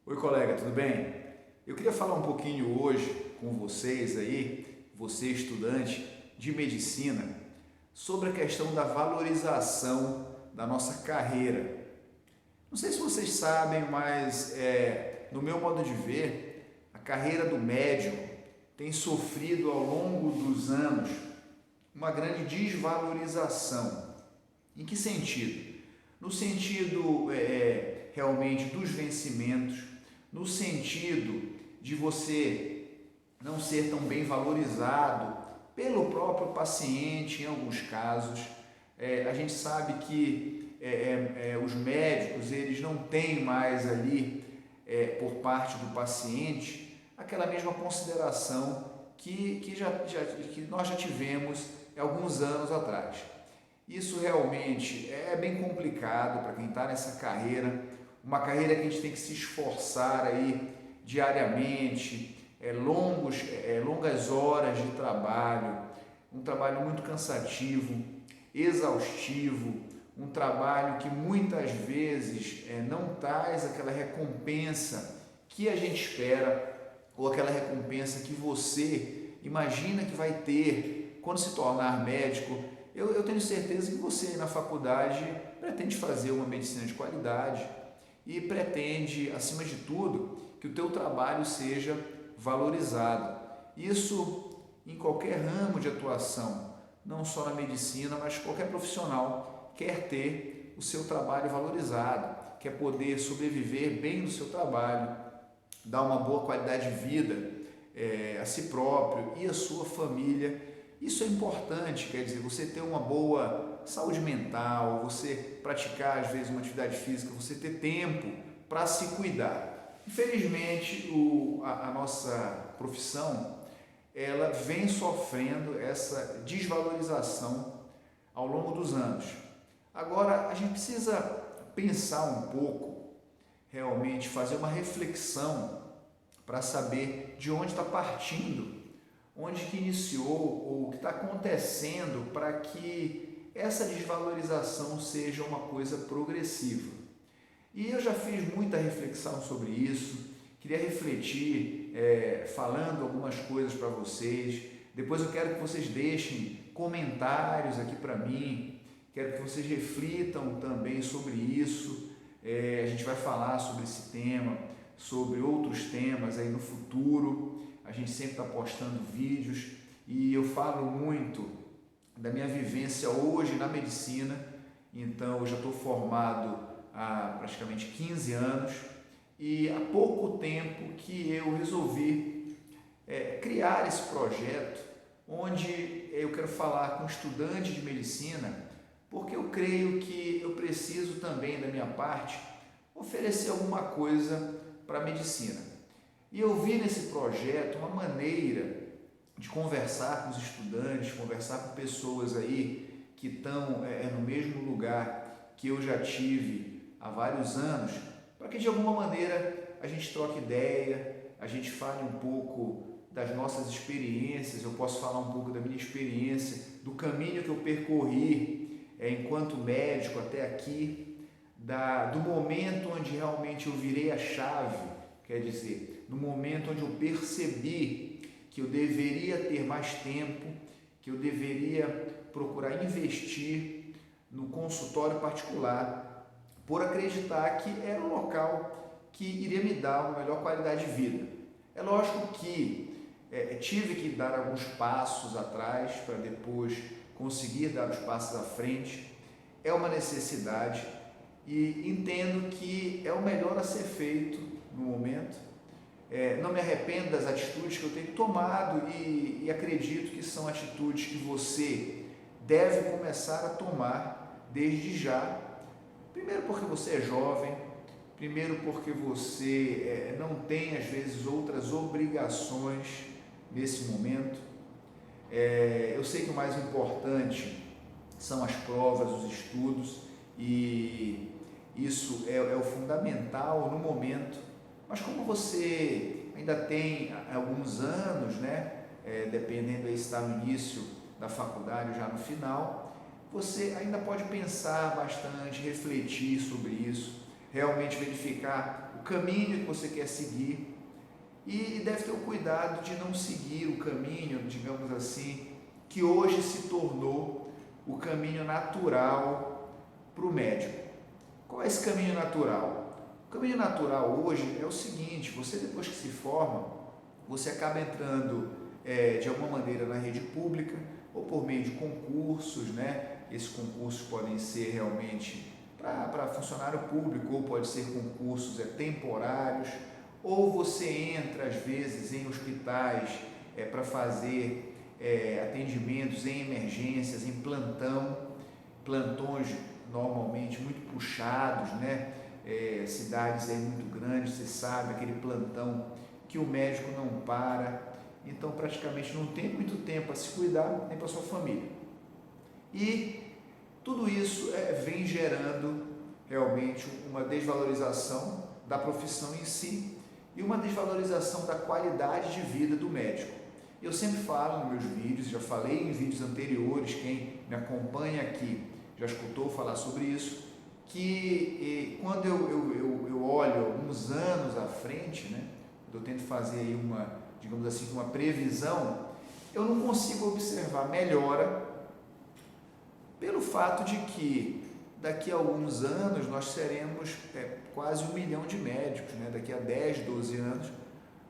Oi, colega, tudo bem? Eu queria falar um pouquinho hoje com vocês aí, você estudante de medicina, sobre a questão da valorização da nossa carreira. Não sei se vocês sabem, mas no meu modo de ver, a carreira do médico tem sofrido ao longo dos anos uma grande desvalorização. Em que sentido? No sentido realmente dos vencimentos, no sentido de você não ser tão bem valorizado pelo próprio paciente em alguns casos. A gente sabe que os médicos eles não têm mais ali por parte do paciente aquela mesma consideração que nós já tivemos alguns anos atrás. Isso realmente é bem complicado para quem está nessa carreira, uma carreira que a gente tem que se esforçar aí diariamente, longas horas de trabalho, um trabalho muito cansativo, exaustivo, um trabalho que muitas vezes não traz aquela recompensa que a gente espera ou aquela recompensa que você imagina que vai ter quando se tornar médico. Eu tenho certeza que você aí na faculdade pretende fazer uma medicina de qualidade e pretende, acima de tudo, que o teu trabalho seja valorizado. Isso em qualquer ramo de atuação, não só na medicina, mas qualquer profissional quer ter o seu trabalho valorizado, quer poder sobreviver bem no seu trabalho, dar uma boa qualidade de vida a si próprio e a sua família. Isso é importante, quer dizer, você ter uma boa saúde mental, você praticar às vezes uma atividade física, você ter tempo para se cuidar. Infelizmente, a nossa profissão ela vem sofrendo essa desvalorização ao longo dos anos. Agora, a gente precisa pensar um pouco, realmente fazer uma reflexão para saber de onde está partindo, onde que iniciou ou o que está acontecendo para que essa desvalorização seja uma coisa progressiva. E eu já fiz muita reflexão sobre isso, queria refletir falando algumas coisas para vocês. Depois eu quero que vocês deixem comentários aqui para mim, quero que vocês reflitam também sobre isso. A gente vai falar sobre esse tema, sobre outros temas aí no futuro. A gente sempre está postando vídeos e eu falo muito da minha vivência hoje na medicina. Então eu já estou formado há praticamente 15 anos e há pouco tempo que eu resolvi criar esse projeto onde eu quero falar com estudantes de medicina, porque eu creio que eu preciso também da minha parte oferecer alguma coisa para a medicina. E eu vi nesse projeto uma maneira de conversar com os estudantes, conversar com pessoas aí que estão no mesmo lugar que eu já tive há vários anos, para que de alguma maneira a gente troque ideia, a gente fale um pouco das nossas experiências. Eu posso falar um pouco da minha experiência, do caminho que eu percorri enquanto médico até aqui, do momento onde realmente eu virei a chave, quer dizer, no momento onde eu percebi que eu deveria ter mais tempo, que eu deveria procurar investir no consultório particular, por acreditar que era o local que iria me dar uma melhor qualidade de vida. É lógico que tive que dar alguns passos atrás para depois conseguir dar os passos à frente. É uma necessidade e entendo que é o melhor a ser feito no momento. Não me arrependo das atitudes que eu tenho tomado e acredito que são atitudes que você deve começar a tomar desde já. Primeiro porque você é jovem, primeiro porque você não tem às vezes outras obrigações nesse momento. Eu sei que o mais importante são as provas, os estudos, e isso é o fundamental no momento. Mas como você ainda tem alguns anos, dependendo aí se está no início da faculdade ou já no final, você ainda pode pensar bastante, refletir sobre isso, realmente verificar o caminho que você quer seguir e deve ter o cuidado de não seguir o caminho, digamos assim, que hoje se tornou o caminho natural para o médico. Qual é esse caminho natural? O caminho natural hoje é o seguinte: você depois que se forma, você acaba entrando de alguma maneira na rede pública ou por meio de concursos, né? Esses concursos podem ser realmente para funcionário público ou pode ser concursos temporários, ou você entra às vezes em hospitais para fazer atendimentos em emergências, em plantões normalmente muito puxados, né? Cidades aí muito grandes, você sabe, aquele plantão que o médico não para, então praticamente não tem muito tempo para se cuidar, nem para sua família. E tudo isso vem gerando realmente uma desvalorização da profissão em si e uma desvalorização da qualidade de vida do médico. Eu sempre falo nos meus vídeos, já falei em vídeos anteriores, quem me acompanha aqui já escutou falar sobre isso, que quando eu olho alguns anos à frente, né, eu tento fazer aí digamos assim, uma previsão, eu não consigo observar melhora pelo fato de que daqui a alguns anos nós seremos quase 1 milhão de médicos, né? Daqui a 10, 12 anos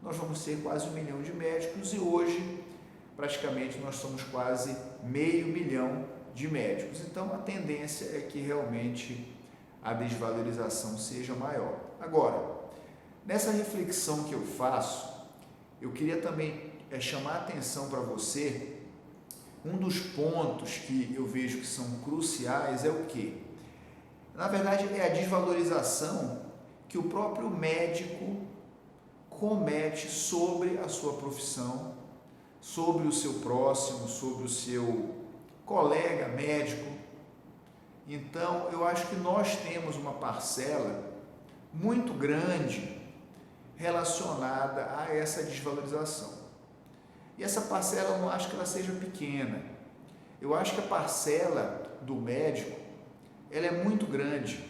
nós vamos ser quase 1 milhão de médicos e hoje praticamente nós somos quase meio milhão de médicos. Então a tendência é que realmente a desvalorização seja maior. Agora, nessa reflexão que eu faço, eu queria também chamar a atenção para você. Um dos pontos que eu vejo que são cruciais é o quê? Na verdade, é a desvalorização que o próprio médico comete sobre a sua profissão, sobre o seu próximo, sobre o seu colega médico. Então, eu acho que nós temos uma parcela muito grande relacionada a essa desvalorização. E essa parcela eu não acho que ela seja pequena. Eu acho que a parcela do médico ela é muito grande.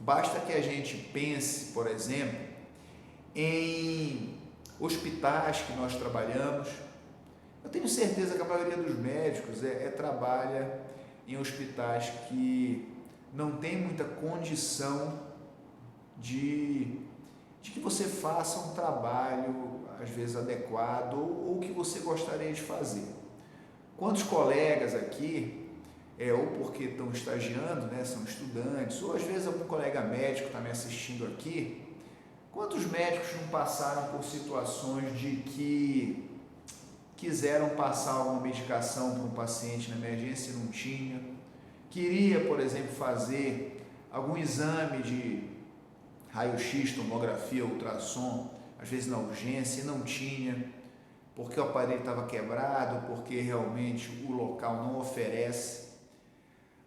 Basta que a gente pense, por exemplo, em hospitais que nós trabalhamos. Eu tenho certeza que a maioria dos médicos trabalha em hospitais que não tem muita condição de que você faça um trabalho, às vezes, adequado ou que você gostaria de fazer. Quantos colegas aqui, ou porque estão estagiando, né, são estudantes, ou às vezes algum colega médico está me assistindo aqui, quantos médicos não passaram por situações de que quiseram passar alguma medicação para um paciente na emergência e não tinha, queria, por exemplo, fazer algum exame de raio-x, tomografia, ultrassom, às vezes na urgência, e não tinha, porque o aparelho estava quebrado, porque realmente o local não oferece,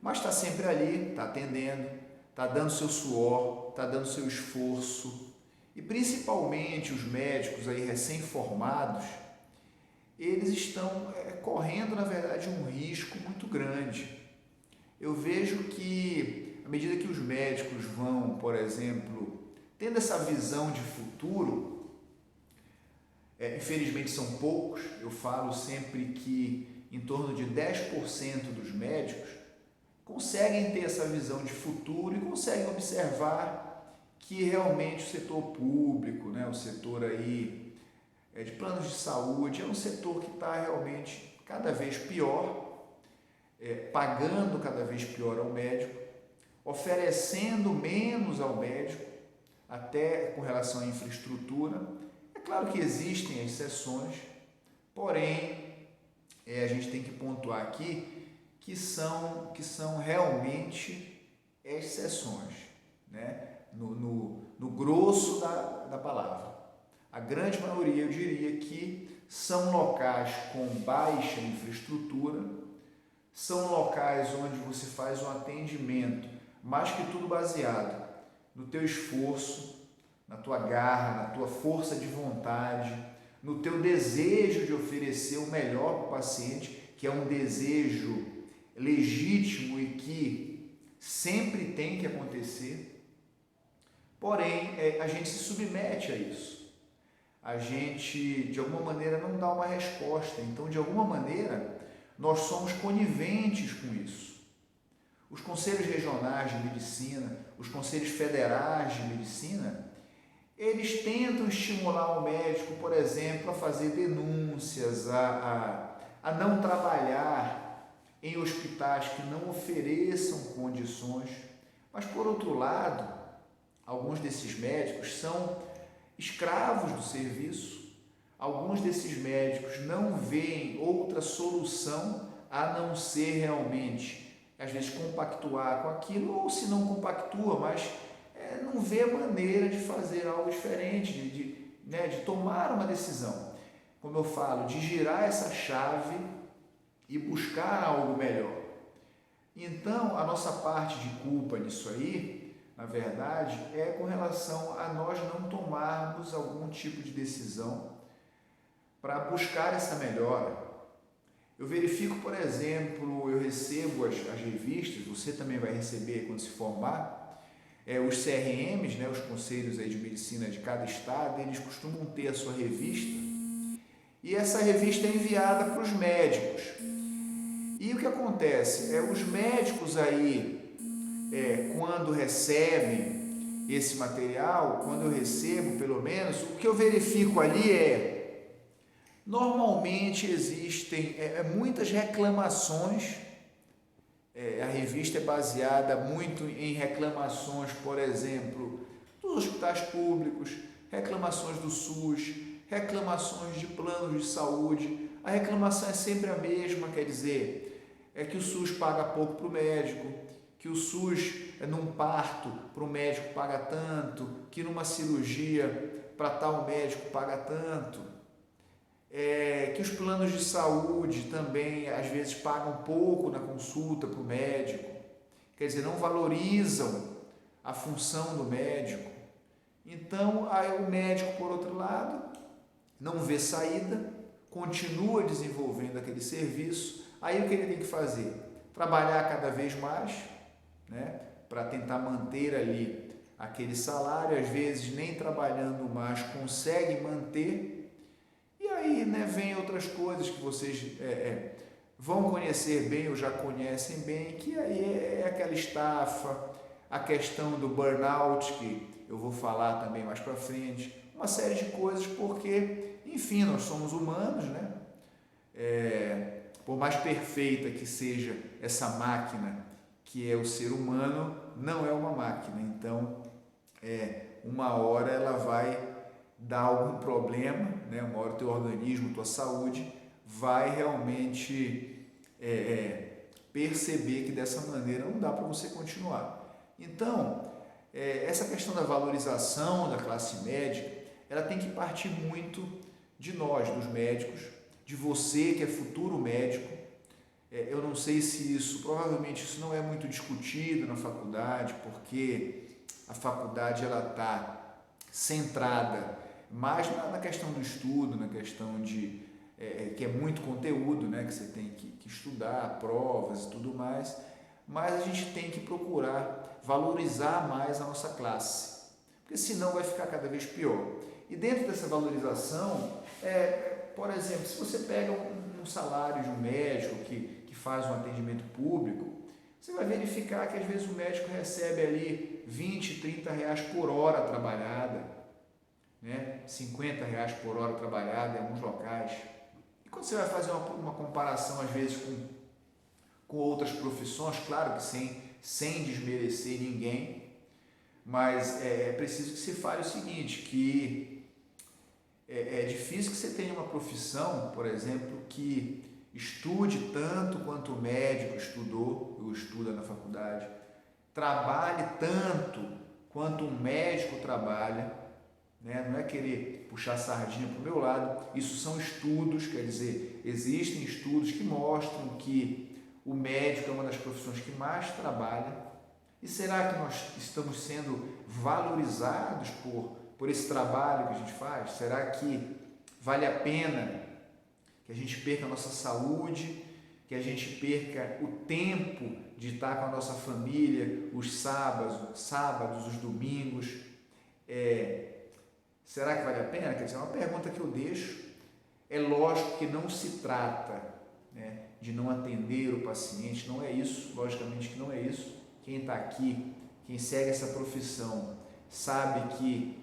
mas está sempre ali, está atendendo, está dando seu suor, está dando seu esforço, e principalmente os médicos aí recém-formados, eles estão correndo, na verdade, um risco muito grande. Eu vejo que, à medida que os médicos vão, por exemplo, tendo essa visão de futuro, infelizmente são poucos, eu falo sempre que em torno de 10% dos médicos conseguem ter essa visão de futuro e conseguem observar que realmente o setor público, né, o setor aí de planos de saúde, é um setor que está realmente cada vez pior, pagando cada vez pior ao médico, oferecendo menos ao médico, até com relação à infraestrutura. É claro que existem exceções, porém, a gente tem que pontuar aqui que são realmente exceções, né? No grosso da palavra. A grande maioria, eu diria que são locais com baixa infraestrutura, são locais onde você faz um atendimento, mais que tudo baseado no teu esforço, na tua garra, na tua força de vontade, no teu desejo de oferecer o melhor para o paciente, que é um desejo legítimo e que sempre tem que acontecer. Porém, a gente se submete a isso. A gente, de alguma maneira, não dá uma resposta. Então, de alguma maneira, nós somos coniventes com isso. Os conselhos regionais de medicina, os conselhos federais de medicina, eles tentam estimular o médico, por exemplo, a fazer denúncias, a não trabalhar em hospitais que não ofereçam condições. Mas, por outro lado, alguns desses médicos são escravos do serviço, alguns desses médicos não veem outra solução a não ser realmente, às vezes, compactuar com aquilo, ou se não compactua, mas não vê maneira de fazer algo diferente, de tomar uma decisão. Como eu falo, de girar essa chave e buscar algo melhor. Então, a nossa parte de culpa nisso aí, na verdade, é com relação a nós não tomarmos algum tipo de decisão para buscar essa melhora. Eu verifico, por exemplo, eu recebo as revistas, você também vai receber quando se formar, os CRMs, os Conselhos aí de Medicina de cada estado, eles costumam ter a sua revista e essa revista é enviada para os médicos. E o que acontece? Os médicos aí, quando recebem esse material, quando eu recebo pelo menos, o que eu verifico ali normalmente existem muitas reclamações. A revista é baseada muito em reclamações, por exemplo, dos hospitais públicos, reclamações do SUS, reclamações de planos de saúde. A reclamação é sempre a mesma, quer dizer, que o SUS paga pouco para o médico, que o SUS, num parto, para o médico paga tanto, que numa cirurgia, para tal médico paga tanto. Que os planos de saúde também às vezes pagam pouco na consulta para o médico, quer dizer, não valorizam a função do médico. Então, aí o médico, por outro lado, não vê saída, continua desenvolvendo aquele serviço. Aí o que ele tem que fazer? Trabalhar cada vez mais, para tentar manter ali aquele salário, às vezes nem trabalhando mais consegue manter. E aí, vem outras coisas que vocês vão conhecer bem ou já conhecem bem, que aí é aquela estafa, a questão do burnout, que eu vou falar também mais para frente, uma série de coisas, porque, enfim, nós somos humanos, por mais perfeita que seja essa máquina que é o ser humano, não é uma máquina. Então, uma hora ela vai dar algum problema, uma hora o teu organismo, tua saúde vai realmente perceber que dessa maneira não dá para você continuar. Então, essa questão da valorização da classe médica, ela tem que partir muito de nós, dos médicos, de você que é futuro médico. Eu não sei se provavelmente isso não é muito discutido na faculdade, porque a faculdade ela está centrada mais na questão do estudo, na questão de que é muito conteúdo, que você tem que estudar, provas e tudo mais, mas a gente tem que procurar valorizar mais a nossa classe, porque senão vai ficar cada vez pior. E dentro dessa valorização, por exemplo, se você pega um salário de um médico que faz um atendimento público, você vai verificar que às vezes o médico recebe ali 20, 30 reais por hora trabalhada, 50 reais por hora trabalhada em alguns locais. E quando você vai fazer uma comparação, às vezes, com outras profissões, claro que sem desmerecer ninguém, mas é preciso que se fale o seguinte, que é difícil que você tenha uma profissão, por exemplo, que estude tanto quanto o médico estudou ou estuda na faculdade, trabalhe tanto quanto um médico trabalha, não é querer puxar a sardinha para o meu lado. Isso são estudos, quer dizer, existem estudos que mostram que o médico é uma das profissões que mais trabalha. E será que nós estamos sendo valorizados por esse trabalho que a gente faz? Será que vale a pena que a gente perca a nossa saúde, que a gente perca o tempo de estar com a nossa família, os sábados, os domingos, Será que vale a pena? Quer dizer, é uma pergunta que eu deixo. É lógico que não se trata, né, de não atender o paciente, não é isso, logicamente que não é isso. Quem está aqui, quem segue essa profissão, sabe que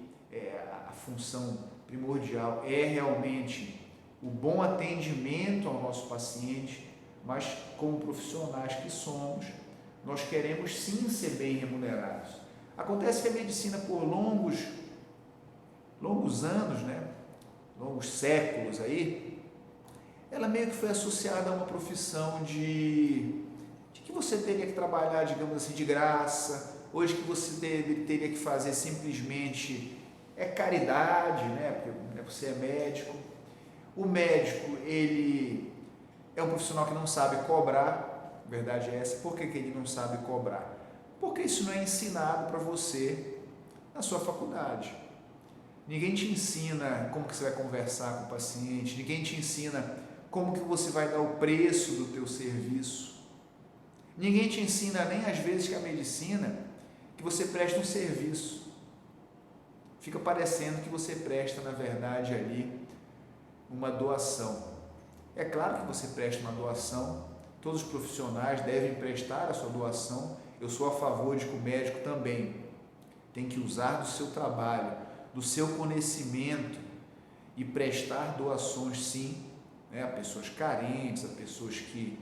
a função primordial é realmente o bom atendimento ao nosso paciente, mas como profissionais que somos, nós queremos sim ser bem remunerados. Acontece que a medicina por longos anos, né, longos séculos aí, ela meio que foi associada a uma profissão de que você teria que trabalhar, digamos assim, de graça, hoje que você teria que fazer simplesmente caridade, né, porque você é médico. O médico, ele é um profissional que não sabe cobrar, a verdade é essa. Por que ele não sabe cobrar? Porque isso não é ensinado para você na sua faculdade. Ninguém te ensina como que você vai conversar com o paciente, ninguém te ensina como que você vai dar o preço do teu serviço. Ninguém te ensina nem às vezes que a medicina, que você presta um serviço. Fica parecendo que você presta, na verdade, ali uma doação. É claro que você presta uma doação, todos os profissionais devem prestar a sua doação. Eu sou a favor de que o médico também tem que usar do seu trabalho, do seu conhecimento e prestar doações, sim, né, a pessoas carentes, a pessoas que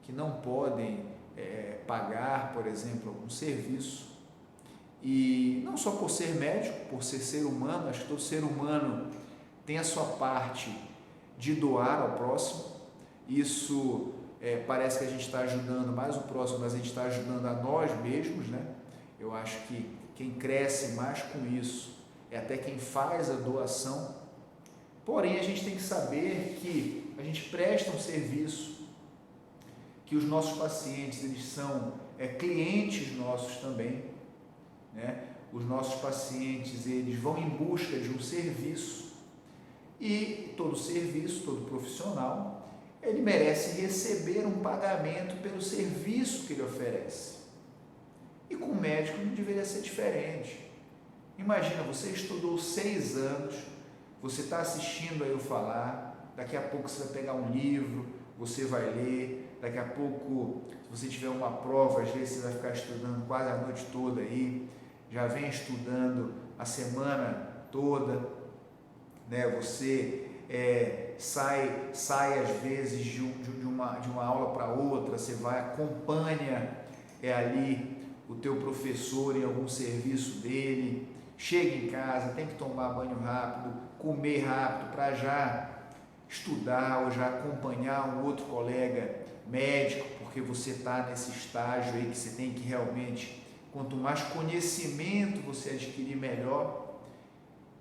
não podem pagar, por exemplo, algum serviço. E não só por ser médico, por ser humano, acho que todo ser humano tem a sua parte de doar ao próximo. Isso parece que a gente está ajudando mais o próximo, mas a gente está ajudando a nós mesmos, né? Eu acho que quem cresce mais com isso é até quem faz a doação. Porém, a gente tem que saber que a gente presta um serviço, que os nossos pacientes, eles são clientes nossos também, né? Os nossos pacientes, eles vão em busca de um serviço, e todo serviço, todo profissional, ele merece receber um pagamento pelo serviço que ele oferece. E com o médico não deveria ser diferente. Imagina, você estudou 6 anos, você está assistindo aí eu falar, daqui a pouco você vai pegar um livro, você vai ler, daqui a pouco, se você tiver uma prova, às vezes você vai ficar estudando quase a noite toda aí, já vem estudando a semana toda, né? Você sai às vezes de uma aula para outra, você vai, acompanha ali o teu professor em algum serviço dele, chega em casa, tem que tomar banho rápido, comer rápido para já estudar ou já acompanhar um outro colega médico, porque você está nesse estágio aí que você tem que realmente, quanto mais conhecimento você adquirir, melhor.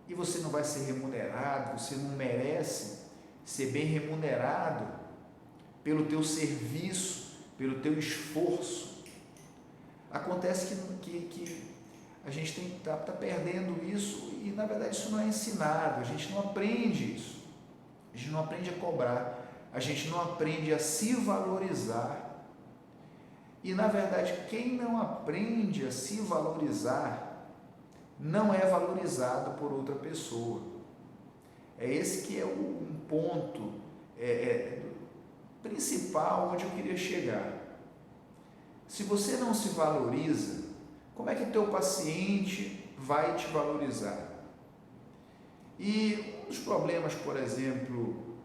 E você não vai ser remunerado, você não merece ser bem remunerado pelo teu serviço, pelo teu esforço. Acontece que a gente está perdendo isso e, na verdade, isso não é ensinado, a gente não aprende isso, a gente não aprende a cobrar, a gente não aprende a se valorizar. E, na verdade, quem não aprende a se valorizar não é valorizado por outra pessoa. É esse que é um ponto principal onde eu queria chegar. Se você não se valoriza, como é que o teu paciente vai te valorizar? E um dos problemas, por exemplo,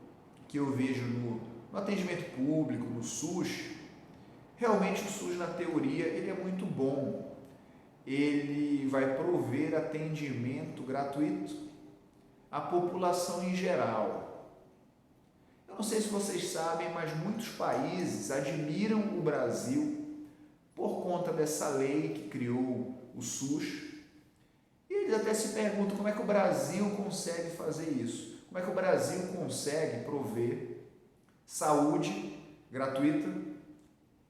que eu vejo no atendimento público, no SUS, realmente o SUS na teoria ele é muito bom. Ele vai prover atendimento gratuito à população em geral. Eu não sei se vocês sabem, mas muitos países admiram o Brasil por conta dessa lei que criou o SUS. E eles até se perguntam como é que o Brasil consegue fazer isso. Como é que o Brasil consegue prover saúde gratuita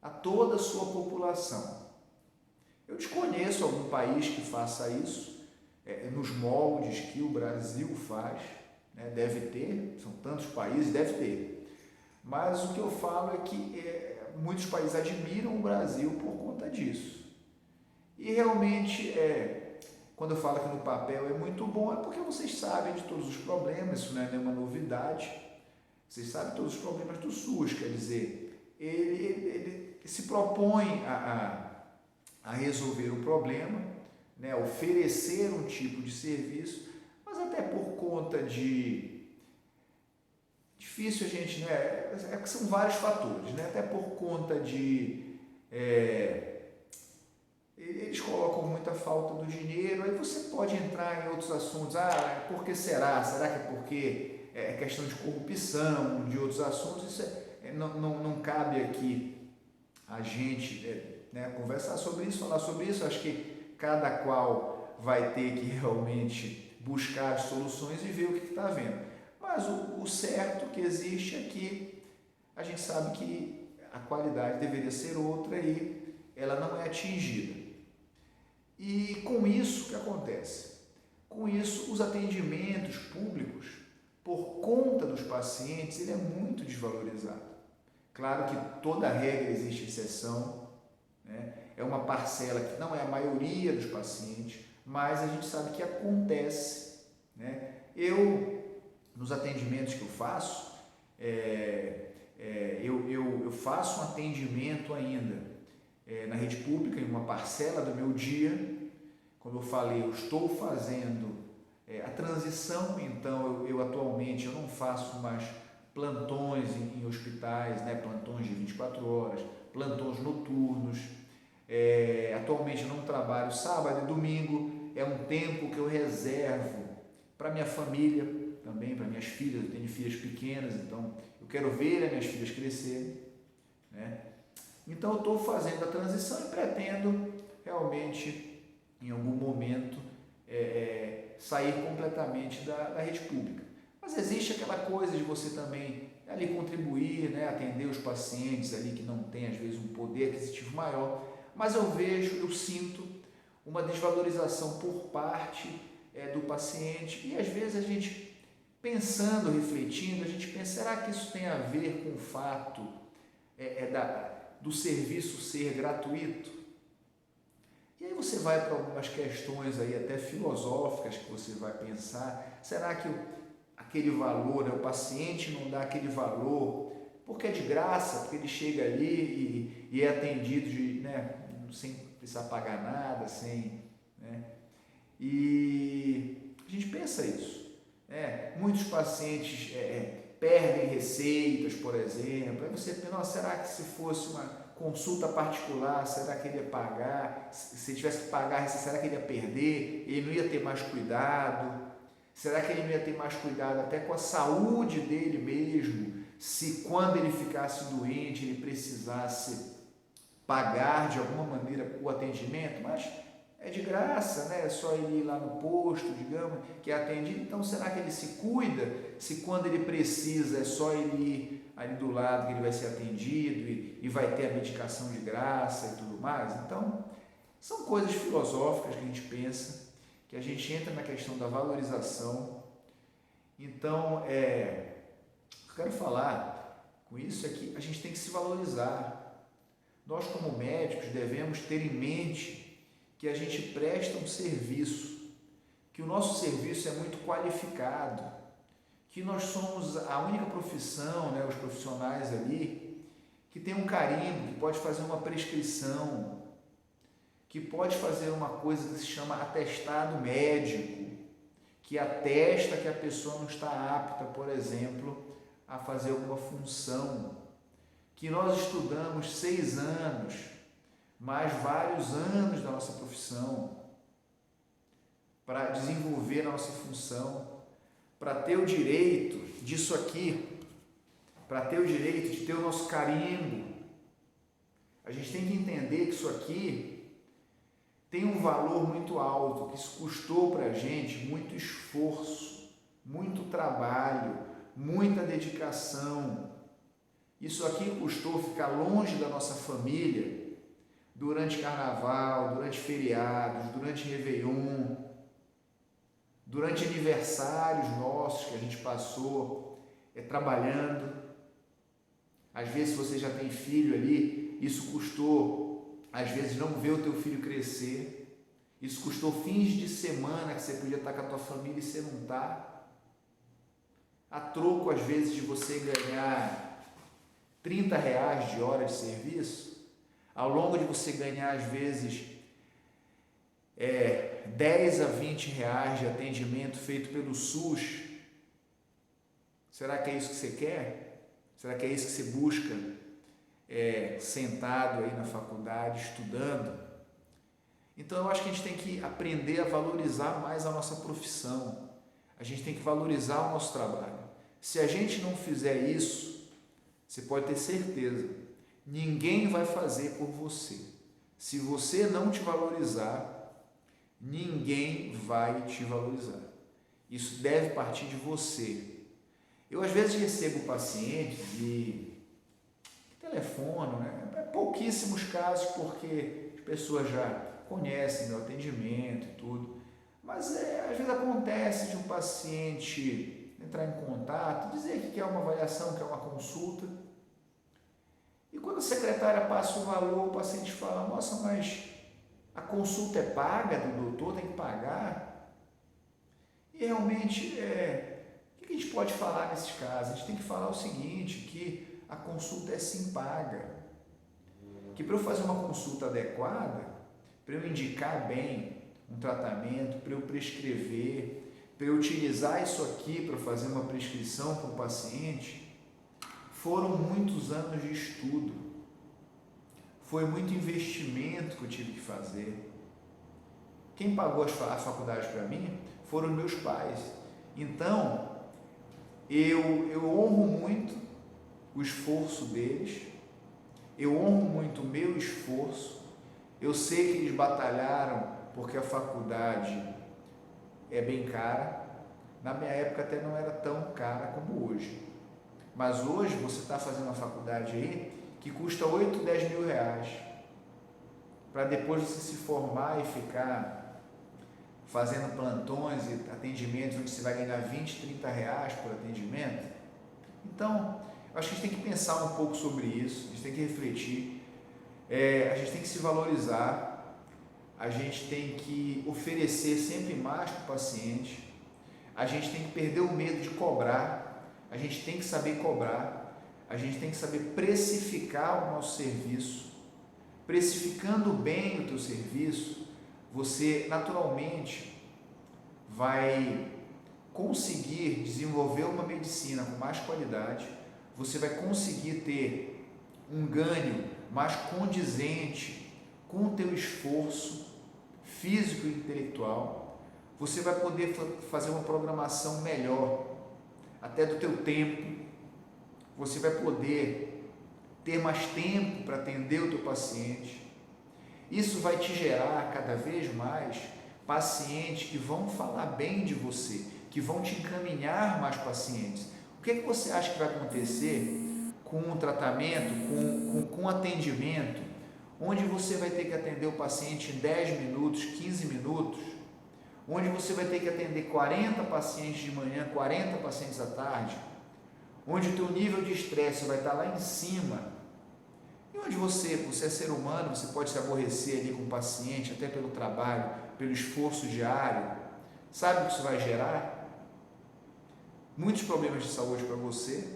a toda a sua população. Eu desconheço algum país que faça isso, nos moldes que o Brasil faz, né? Deve ter, são tantos países, deve ter. Mas o que eu falo é que muitos países admiram o Brasil por conta disso. E realmente Quando eu falo que no papel é muito bom, é porque vocês sabem de todos os problemas, isso não é nenhuma novidade. Vocês sabem todos os problemas do SUS, quer dizer, ele se propõe a resolver o problema, né, oferecer um tipo de serviço, mas até por conta de... Difícil a gente, né? É que são vários fatores, né? Até por conta de... eles colocam muita falta do dinheiro, aí você pode entrar em outros assuntos. Ah, por que será? Será que é porque é questão de corrupção, de outros assuntos? Isso não cabe aqui a gente né, conversar sobre isso, falar sobre isso. Acho que cada qual vai ter que realmente buscar as soluções e ver o que está vendo. Mas o certo que existe é que a gente sabe que a qualidade deveria ser outra e ela não é atingida. E com isso, o que acontece? Com isso, os atendimentos públicos, por conta dos pacientes, ele é muito desvalorizado. Claro que toda regra existe exceção, né? É uma parcela que não é a maioria dos pacientes, mas a gente sabe que acontece, né? Nos atendimentos que eu faço, eu faço um atendimento ainda na rede pública, em uma parcela do meu dia. Como eu falei, eu estou fazendo a transição, então eu atualmente eu não faço mais plantões em hospitais, né, plantões de 24 horas, plantões noturnos. Atualmente eu não trabalho sábado e domingo, é um tempo que eu reservo para minha família, também para minhas filhas. Eu tenho filhas pequenas, então eu quero ver as minhas filhas crescerem, né? Então eu estou fazendo a transição e pretendo realmente, em algum momento, sair completamente da rede pública. Mas existe aquela coisa de você também ali contribuir, né, atender os pacientes ali que não têm às vezes um poder aquisitivo maior, mas eu sinto uma desvalorização por parte do paciente, e às vezes a gente pensando, refletindo, a gente pensa, será que isso tem a ver com o fato do serviço ser gratuito? E aí você vai para algumas questões aí até filosóficas que você vai pensar, será que aquele valor, né, o paciente não dá aquele valor porque é de graça, porque ele chega ali e é atendido né, sem precisar pagar nada, né? E a gente pensa isso. Muitos pacientes perdem receitas, por exemplo. Aí você pensa, será que se fosse uma consulta particular, será que ele ia pagar? Se tivesse que pagar, será que ele ia perder? Ele não ia ter mais cuidado? Será que ele não ia ter mais cuidado até com a saúde dele mesmo? Se quando ele ficasse doente, ele precisasse pagar de alguma maneira o atendimento? Mas é de graça, né? É só ele ir lá no posto, digamos, que é atendido. Então, será que ele se cuida? Se quando ele precisa, é só ele ir ali do lado que ele vai ser atendido e vai ter a medicação de graça e tudo mais? Então, são coisas filosóficas que a gente pensa, que a gente entra na questão da valorização. Então, eu quero falar com isso é que a gente tem que se valorizar. Nós, como médicos, devemos ter em mente que a gente presta um serviço, que o nosso serviço é muito qualificado, que nós somos a única profissão, né, os profissionais ali, que tem um carimbo, que pode fazer uma prescrição, que pode fazer uma coisa que se chama atestado médico, que atesta que a pessoa não está apta, por exemplo, a fazer alguma função, que nós estudamos 6 anos, mais vários anos da nossa profissão, para desenvolver a nossa função, para ter o direito disso aqui, para ter o direito de ter o nosso carimbo. A gente tem que entender que isso aqui tem um valor muito alto, que isso custou para a gente muito esforço, muito trabalho, muita dedicação. Isso aqui custou ficar longe da nossa família durante carnaval, durante feriados, durante Réveillon, durante aniversários nossos que a gente passou trabalhando. Às vezes, se você já tem filho ali, isso custou, às vezes, não ver o teu filho crescer. Isso custou fins de semana que você podia estar com a tua família e você não está. A troco, às vezes, de você ganhar R$ 30 de hora de serviço, ao longo de você ganhar, às vezes, 10 a 20 reais de atendimento feito pelo SUS. Será que é isso que você quer? Será que é isso que você busca sentado aí na faculdade, estudando? Então eu acho que a gente tem que aprender a valorizar mais a nossa profissão. A gente tem que valorizar o nosso trabalho. Se a gente não fizer isso, você pode ter certeza, ninguém vai fazer por você. Se você não te valorizar, ninguém vai te valorizar. Isso deve partir de você. Eu às vezes recebo pacientes de telefone, pouquíssimos casos, porque as pessoas já conhecem meu atendimento e tudo, mas às vezes acontece de um paciente entrar em contato, dizer que quer uma avaliação, quer uma consulta, e quando a secretária passa o valor, o paciente fala: nossa, mas a consulta é paga do doutor, tem que pagar? E realmente, o que a gente pode falar nesses casos? A gente tem que falar o seguinte, que a consulta é sim paga, que para eu fazer uma consulta adequada, para eu indicar bem um tratamento, para eu prescrever, para eu utilizar isso aqui para fazer uma prescrição para o paciente, foram muitos anos de estudo, foi muito investimento que eu tive que fazer. Quem pagou a faculdade para mim foram meus pais. Então, eu honro muito o esforço deles, eu honro muito o meu esforço. Eu sei que eles batalharam porque a faculdade é bem cara. Na minha época até não era tão cara como hoje. Mas hoje você está fazendo uma faculdade aí que custa 8, 10 mil reais. Para depois você se formar e ficar fazendo plantões e atendimentos onde você vai ganhar 20, 30 reais por atendimento. Então, eu acho que a gente tem que pensar um pouco sobre isso, a gente tem que refletir, a gente tem que se valorizar, a gente tem que oferecer sempre mais para o paciente, a gente tem que perder o medo de cobrar, a gente tem que saber cobrar, a gente tem que saber precificar o nosso serviço. Precificando bem o teu serviço, você naturalmente vai conseguir desenvolver uma medicina com mais qualidade, você vai conseguir ter um ganho mais condizente com o teu esforço físico e intelectual, você vai poder fazer uma programação melhor, até do teu tempo, você vai poder ter mais tempo para atender o teu paciente. Isso vai te gerar cada vez mais pacientes que vão falar bem de você, que vão te encaminhar mais pacientes. O que é que você acha que vai acontecer com um tratamento, com um atendimento, onde você vai ter que atender o paciente em 10 minutos, 15 minutos, onde você vai ter que atender 40 pacientes de manhã, 40 pacientes à tarde, onde o teu nível de estresse vai estar lá em cima, e onde você é ser humano, você pode se aborrecer ali com o paciente, até pelo trabalho, pelo esforço diário. Sabe o que isso vai gerar? Muitos problemas de saúde para você.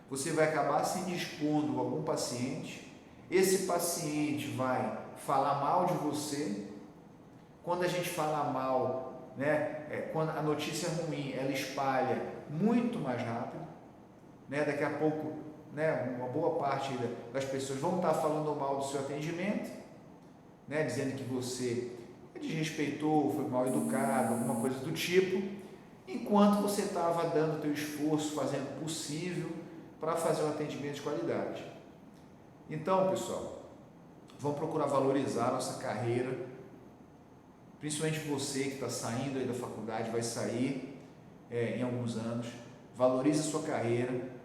Você vai acabar se indispondo a algum paciente, esse paciente vai falar mal de você. Quando a gente fala mal, quando a notícia ruim, ela espalha muito mais rápido, daqui a pouco, uma boa parte das pessoas vão estar falando mal do seu atendimento, dizendo que você desrespeitou, foi mal educado, alguma coisa do tipo, enquanto você estava dando o teu esforço, fazendo o possível para fazer um atendimento de qualidade. Então, pessoal, vamos procurar valorizar a nossa carreira, principalmente você que está saindo aí da faculdade, vai sair em alguns anos, valorize a sua carreira.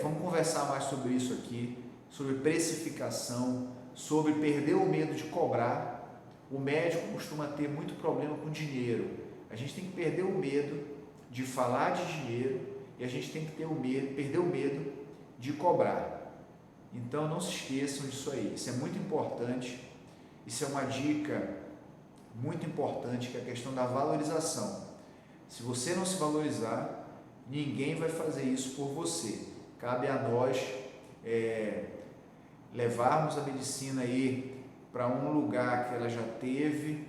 Vamos conversar mais sobre isso aqui, sobre precificação, sobre perder o medo de cobrar. O médico costuma ter muito problema com dinheiro. A gente tem que perder o medo de falar de dinheiro e a gente tem que perder o medo de cobrar. Então não se esqueçam disso aí, isso é muito importante, isso é uma dica muito importante, que é a questão da valorização. Se você não se valorizar, ninguém vai fazer isso por você. Cabe a nós levarmos a medicina aí para um lugar que ela já teve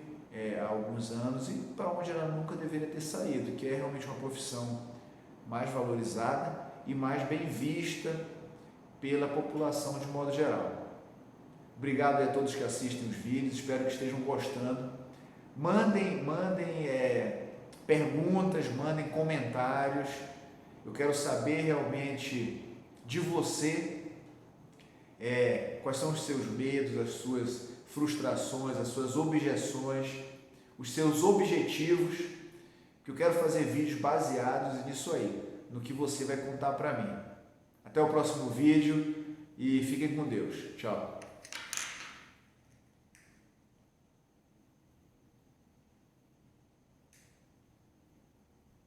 há alguns anos e para onde ela nunca deveria ter saído, que é realmente uma profissão mais valorizada e mais bem vista pela população de modo geral. Obrigado a todos que assistem os vídeos, espero que estejam gostando. Mandem perguntas, mandem comentários. Eu quero saber realmente de você quais são os seus medos, as suas frustrações, as suas objeções, os seus objetivos, que eu quero fazer vídeos baseados nisso aí, no que você vai contar para mim. Até o próximo vídeo e fiquem com Deus. Tchau.